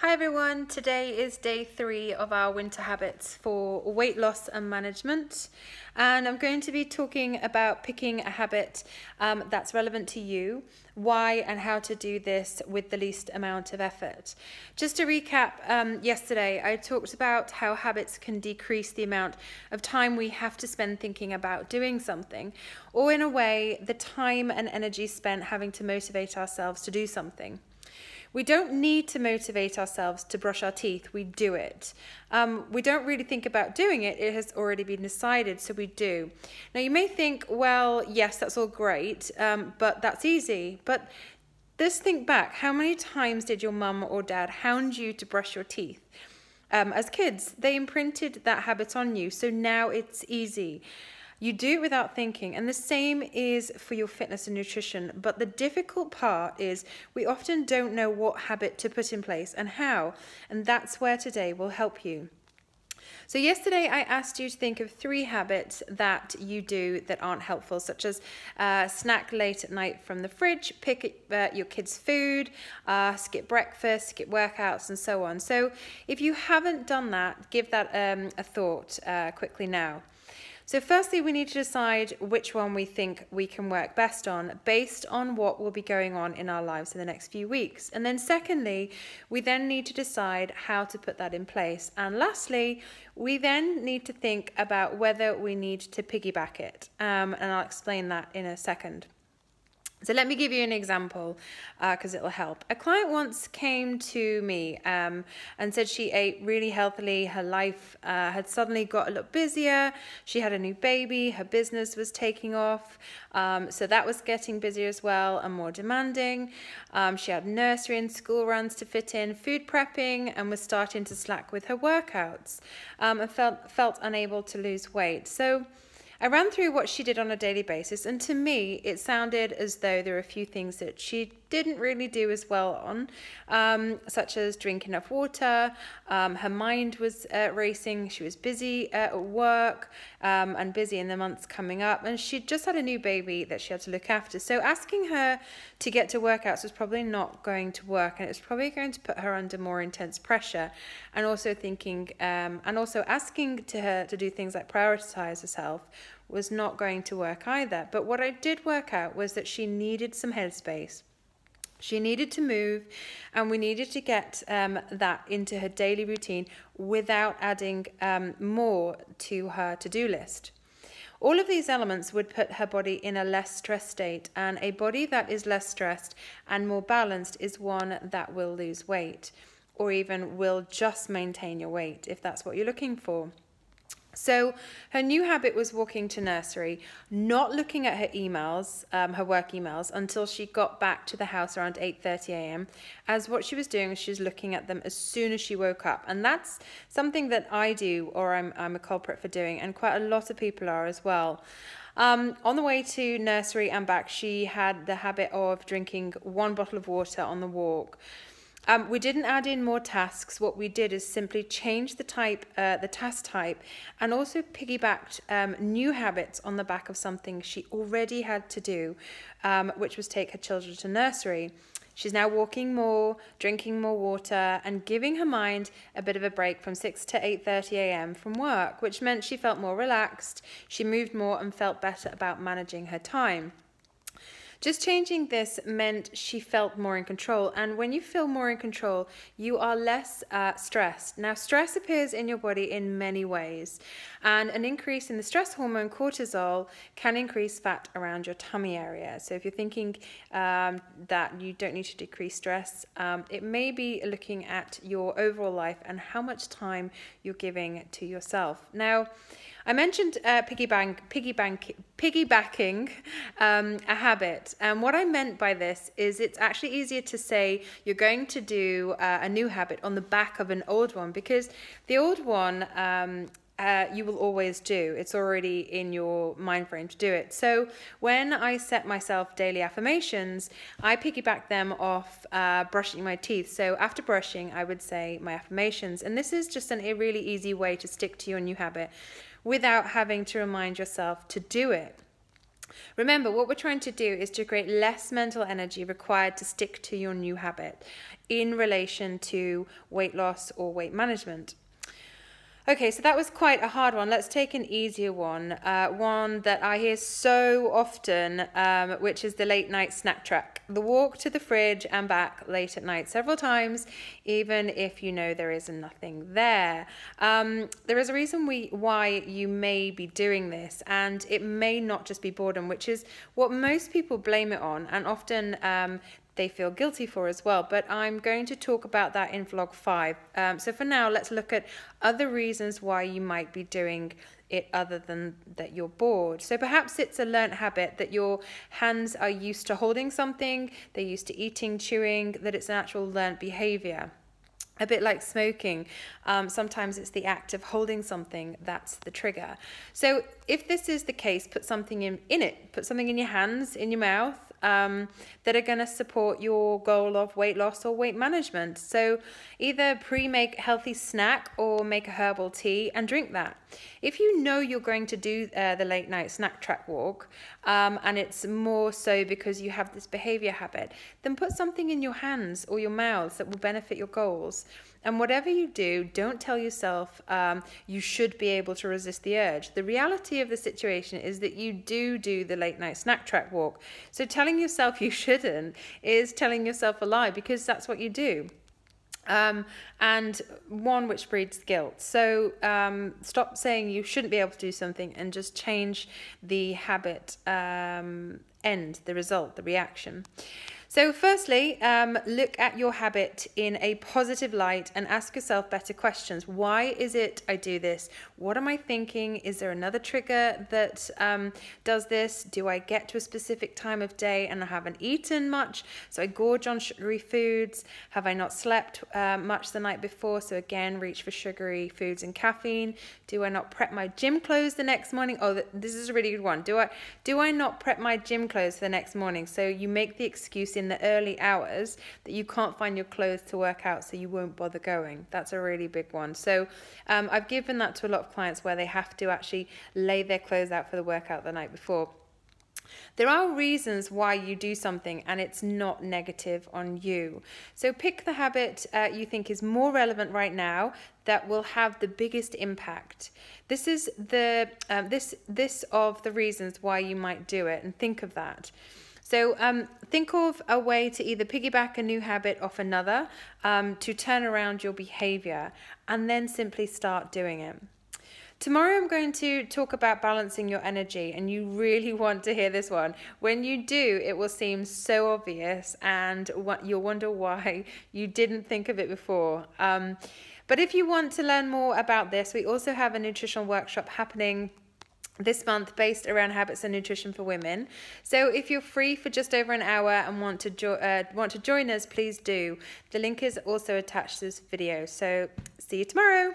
Hi everyone, today is day 3 of our winter habits for weight loss and management, and I'm going to be talking about picking a habit that's relevant to you, why and how to do this with the least amount of effort. Just to recap, yesterday I talked about how habits can decrease the amount of time we have to spend thinking about doing something, or in a way the time and energy spent having to motivate ourselves to do something. We don't need to motivate ourselves to brush our teeth, we do it. We don't really think about doing it, it has already been decided, so we do. Now you may think, well, yes, that's all great, but that's easy. But just think back, how many times did your mum or dad hound you to brush your teeth? As kids, they imprinted that habit on you, so now it's easy. You do it without thinking, and the same is for your fitness and nutrition. But the difficult part is we often don't know what habit to put in place and how, and that's where today will help you. So yesterday I asked you to think of 3 habits that you do that aren't helpful, such as snack late at night from the fridge, pick your kids' food, skip breakfast, skip workouts, and so on. So if you haven't done that, give that a thought quickly now. So firstly, we need to decide which one we think we can work best on based on what will be going on in our lives in the next few weeks. And then secondly, we then need to decide how to put that in place. And lastly, we then need to think about whether we need to piggyback it. And I'll explain that in a second. So let me give you an example because it'll help. A client once came to me and said she ate really healthily. Her life had suddenly got a lot busier. She had a new baby. Her business was taking off. So that was getting busier as well and more demanding. She had nursery and school runs to fit in, food prepping, and was starting to slack with her workouts and felt unable to lose weight. So I ran through what she did on a daily basis, and to me it sounded as though there were a few things that she didn't really do as well on, such as drink enough water. Her mind was racing. She was busy at work and busy in the months coming up, and she just had a new baby that she had to look after. So asking her to get to workouts was probably not going to work, and it was probably going to put her under more intense pressure. And also asking her to do things like prioritize herself was not going to work either. But what I did work out was that she needed some headspace. She needed to move, and we needed to get that into her daily routine without adding more to her to-do list. All of these elements would put her body in a less stressed state, and a body that is less stressed and more balanced is one that will lose weight, or even will just maintain your weight if that's what you're looking for. So her new habit was walking to nursery, not looking at her emails, her work emails, until she got back to the house around 8:30 a.m. As what she was doing, she was looking at them as soon as she woke up. And that's something that I do, or I'm a culprit for doing, and quite a lot of people are as well. On the way to nursery and back, she had the habit of drinking 1 bottle of water on the walk. We didn't add in more tasks. What we did is simply change the task type, and also piggybacked new habits on the back of something she already had to do, which was take her children to nursery. She's now walking more, drinking more water, and giving her mind a bit of a break from 6 to 8:30 a.m. from work, which meant she felt more relaxed, she moved more, and felt better about managing her time. Just changing this meant she felt more in control, and when you feel more in control, you are less stressed. Now, stress appears in your body in many ways, and an increase in the stress hormone cortisol can increase fat around your tummy area. So if you're thinking that you don't need to decrease stress, it may be looking at your overall life and how much time you're giving to yourself. Now, I mentioned piggybacking a habit, and what I meant by this is it's actually easier to say you're going to do a new habit on the back of an old one, because the old one you will always do. It's already in your mind frame to do it. So when I set myself daily affirmations, I piggyback them off brushing my teeth. So after brushing, I would say my affirmations, and this is just a really easy way to stick to your new habit without having to remind yourself to do it. Remember, what we're trying to do is to create less mental energy required to stick to your new habit in relation to weight loss or weight management. Okay, so that was quite a hard one. Let's take an easier one, one that I hear so often, which is the late night snack track. The walk to the fridge and back late at night several times, even if you know there is nothing there. There is a reason why you may be doing this, and it may not just be boredom, which is what most people blame it on, and often they feel guilty for as well, but I'm going to talk about that in vlog 5. So for now, let's look at other reasons why you might be doing it other than that you're bored. So perhaps it's a learnt habit that your hands are used to holding something, they're used to eating, chewing, that it's an actual learnt behavior. A bit like smoking, sometimes it's the act of holding something that's the trigger. So if this is the case, put something in it. Put something in your hands, in your mouth, that are going to support your goal of weight loss or weight management. So either pre-make a healthy snack or make a herbal tea and drink that. If you know you're going to do the late night snack track walk, and it's more so because you have this behavior habit, then put something in your hands or your mouths that will benefit your goals. And whatever you do, don't tell yourself you should be able to resist the urge. The reality of the situation is that you do the late night snack track walk. So telling yourself you shouldn't is telling yourself a lie, because that's what you do. And one which breeds guilt. So stop saying you shouldn't be able to do something and just change the habit end, the result, the reaction. So firstly, look at your habit in a positive light and ask yourself better questions. Why is it I do this? What am I thinking? Is there another trigger that does this? Do I get to a specific time of day and I haven't eaten much, so I gorge on sugary foods? Have I not slept much the night before, so again reach for sugary foods and caffeine? Do I not prep my gym clothes the next morning? Oh, this is a really good one. Do I not prep my gym clothes for the next morning? So you make the excuse in the early hours that you can't find your clothes to work out, so you won't bother going. That's a really big one. So I've given that to a lot of clients where they have to actually lay their clothes out for the workout the night before. There are reasons why you do something and it's not negative on you. So pick the habit you think is more relevant right now that will have the biggest impact. This is the this of the reasons why you might do it, and think of that. So think of a way to either piggyback a new habit off another, to turn around your behavior, and then simply start doing it. Tomorrow I'm going to talk about balancing your energy, and you really want to hear this one. When you do, it will seem so obvious and you'll wonder why you didn't think of it before. But if you want to learn more about this, we also have a nutritional workshop happening this month based around habits and nutrition for women. So if you're free for just over an hour and want to join us, please do. The link is also attached to this video. So see you tomorrow.